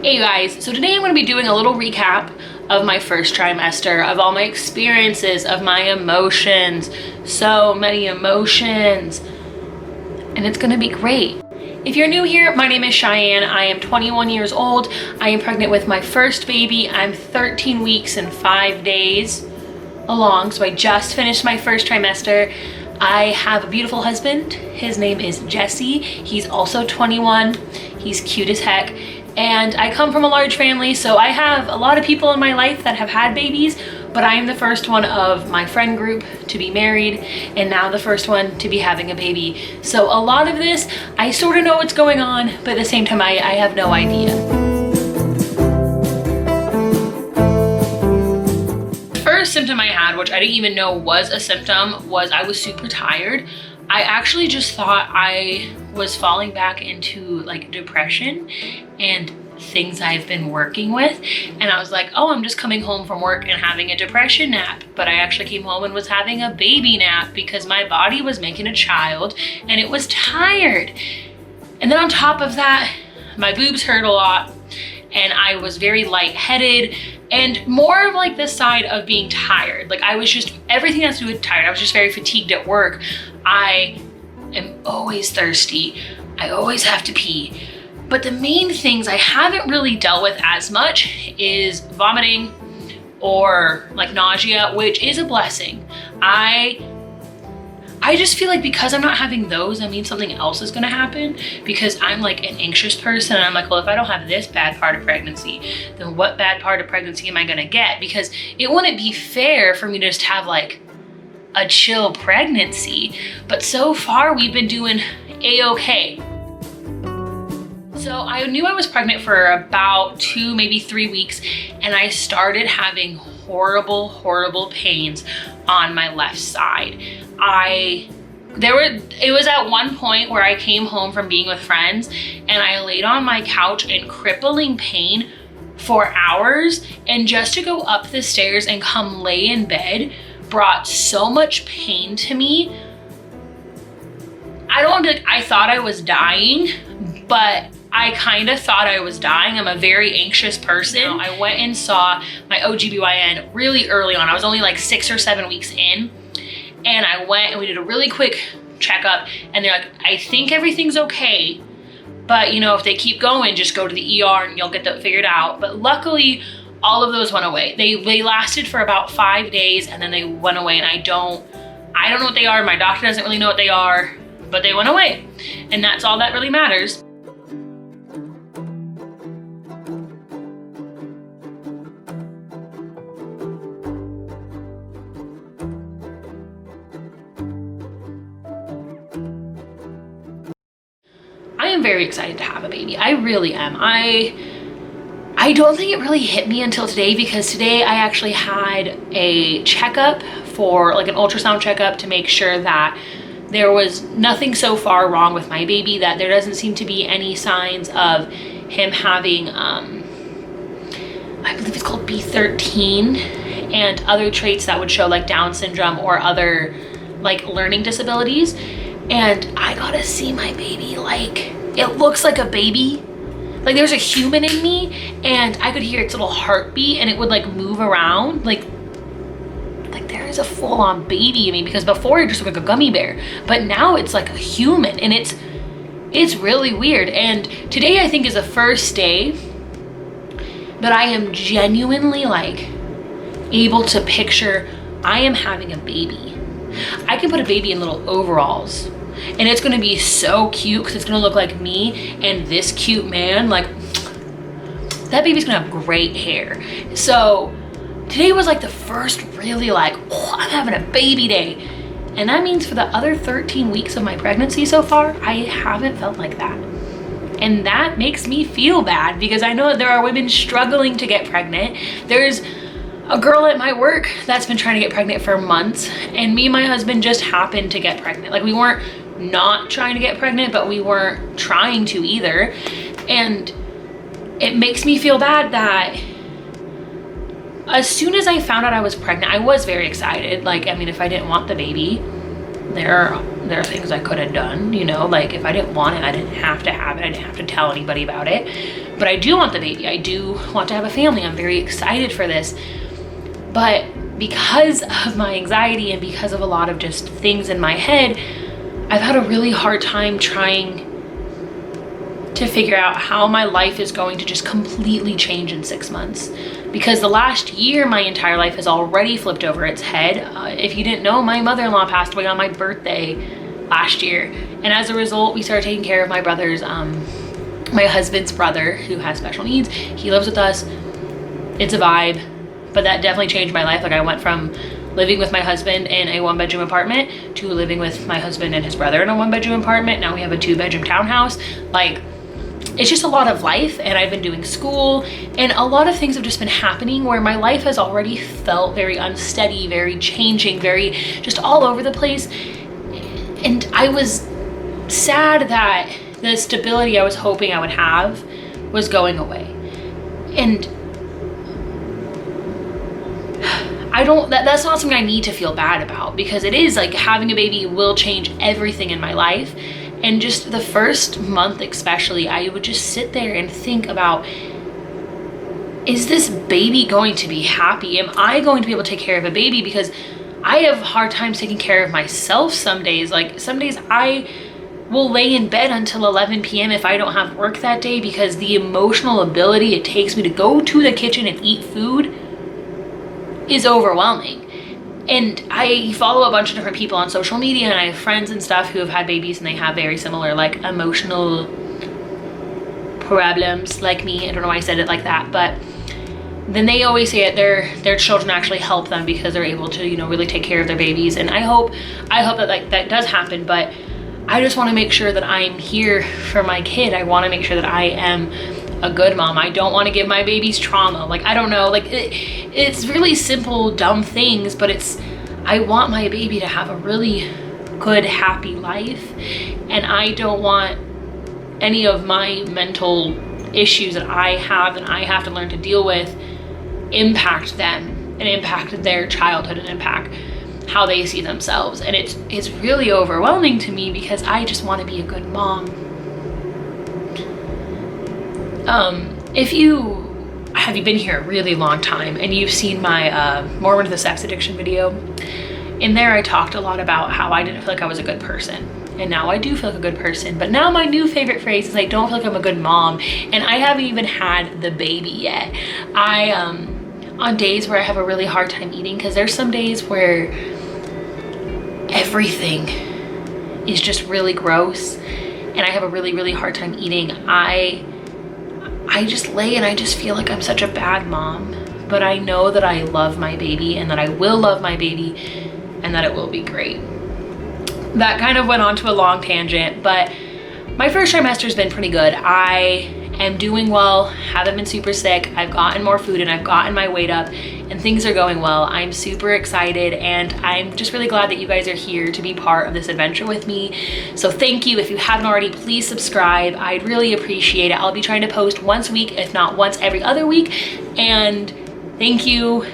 Hey guys, so today I'm going to be doing a little recap of my first trimester, of all my experiences, of my emotions, so many emotions, and it's going to be great. If you're new here, my name is Cheyenne. I am 21 years old. I am pregnant with my first baby. I'm 13 weeks and 5 days along, so I just finished my first trimester. I have a beautiful husband. His name is Jesse. He's also 21. He's cute as heck. And I come from a large family, so I have a lot of people in my life that have had babies, but I am the first one of my friend group to be married, and now the first one to be having a baby. So a lot of this, I sort of know what's going on, but at the same time, I have no idea. The first symptom I had, which I didn't even know was a symptom, was I was super tired. I actually just thought I was falling back into like depression and things I've been working with, and I was like, oh, I'm just coming home from work and having a depression nap. But I actually came home and was having a baby nap because my body was making a child and it was tired. And then on top of that, my boobs hurt a lot and I was very lightheaded and more of like this side of being tired. Like I was just, everything has to do with tired. I was just very fatigued at work. I am always thirsty. I always have to pee. But the main things I haven't really dealt with as much is vomiting or like nausea, which is a blessing. I just feel like because I'm not having those, that means something else is gonna happen, because I'm like an anxious person and I'm like, well, if I don't have this bad part of pregnancy, then what bad part of pregnancy am I gonna get? Because it wouldn't be fair for me to just have like a chill pregnancy. But so far we've been doing a-okay. So I knew I was pregnant for about 2, maybe 3 weeks, and I started having horrible pains on my left side. It was at one point where I came home from being with friends and I laid on my couch in crippling pain for hours, and just to go up the stairs and come lay in bed brought so much pain to me. I thought I was dying, but I kind of thought I was dying. I'm a very anxious person. I went and saw my OBGYN really early on. I was only like 6 or 7 weeks in, and I went and we did a really quick checkup, and they're like, I think everything's okay, but you know, if they keep going, just go to the ER and you'll get that figured out. But luckily, all of those went away. They lasted for about 5 days and then they went away, and I don't know what they are. My doctor doesn't really know what they are, but they went away, and that's all that really matters. I am very excited to have a baby. I really am. I don't think it really hit me until today, because today I actually had a checkup for like an ultrasound checkup to make sure that there was nothing so far wrong with my baby, that there doesn't seem to be any signs of him having, I believe it's called B13, and other traits that would show like Down syndrome or other like learning disabilities. And I got to see my baby, like it looks like a baby. Like there's a human in me, and I could hear its little heartbeat and it would like move around. Like there is a full-on baby in me, because before it just looked like a gummy bear, but now it's like a human, and it's really weird. And today I think is the first day that I am genuinely like able to picture I am having a baby. I can put a baby in little overalls, and it's gonna be so cute because it's gonna look like me and this cute man. Like that baby's gonna have great hair. So today was like the first really like, oh, I'm having a baby day. And that means for the other 13 weeks of my pregnancy so far, I haven't felt like that. And that makes me feel bad, because I know that there are women struggling to get pregnant. There's a girl at my work that's been trying to get pregnant for months, and me and my husband just happened to get pregnant. Like we weren't not trying to get pregnant, but we weren't trying to either. And it makes me feel bad that as soon as I found out I was pregnant, I was very excited. Like, I mean, if I didn't want the baby, there are things I could have done, you know, like if I didn't want it, I didn't have to have it. I didn't have to tell anybody about it. But I do want the baby. I do want to have a family. I'm very excited for this. But because of my anxiety and because of a lot of just things in my head, I've had a really hard time trying to figure out how my life is going to just completely change in 6 months. Because the last year, my entire life has already flipped over its head. If you didn't know, my mother-in-law passed away on my birthday last year. And as a result, we started taking care of my brother's, my husband's brother who has special needs. He lives with us. It's a vibe. But that definitely changed my life. Like, I went from living with my husband in a 1-bedroom apartment to living with my husband and his brother in a 1-bedroom apartment. Now we have a 2-bedroom townhouse. Like, it's just a lot of life, and I've been doing school, and a lot of things have just been happening where my life has already felt very unsteady, very changing, very just all over the place. And I was sad that the stability I was hoping I would have was going away. And that's not something I need to feel bad about, because it is like having a baby will change everything in my life. And just the first month especially, I would just sit there and think about, is this baby going to be happy? Am I going to be able to take care of a baby? Because I have hard times taking care of myself some days. Like, some days I will lay in bed until 11 p.m. if I don't have work that day, because the emotional ability it takes me to go to the kitchen and eat food is overwhelming. And I follow a bunch of different people on social media, and I have friends and stuff who have had babies, and they have very similar like emotional problems like me. I don't know why I said it like that, but then they always say that their children actually help them because they're able to, you know, really take care of their babies. And I hope that like that does happen, but I just want to make sure that I'm here for my kid. I want to make sure that I am a good mom. I don't want to give my babies trauma. Like, I don't know, like it's really simple, dumb things, but I want my baby to have a really good, happy life. And I don't want any of my mental issues that I have and I have to learn to deal with impact them and impact their childhood and impact how they see themselves. And it's really overwhelming to me because I just want to be a good mom. If you've been here a really long time and you've seen my More Into the Sex Addiction video, in there I talked a lot about how I didn't feel like I was a good person. And now I do feel like a good person. But now my new favorite phrase is I don't feel like I'm a good mom. And I haven't even had the baby yet. On days where I have a really hard time eating, because there's some days where everything is just really gross and I have a really, really hard time eating, I just lay and I just feel like I'm such a bad mom. But I know that I love my baby and that I will love my baby and that it will be great. That kind of went on to a long tangent, but my first trimester has been pretty good. I am doing well, haven't been super sick. I've gotten more food and I've gotten my weight up and things are going well. I'm super excited and I'm just really glad that you guys are here to be part of this adventure with me. So thank you. If you haven't already, please subscribe. I'd really appreciate it. I'll be trying to post once a week, if not once every other week. And thank you.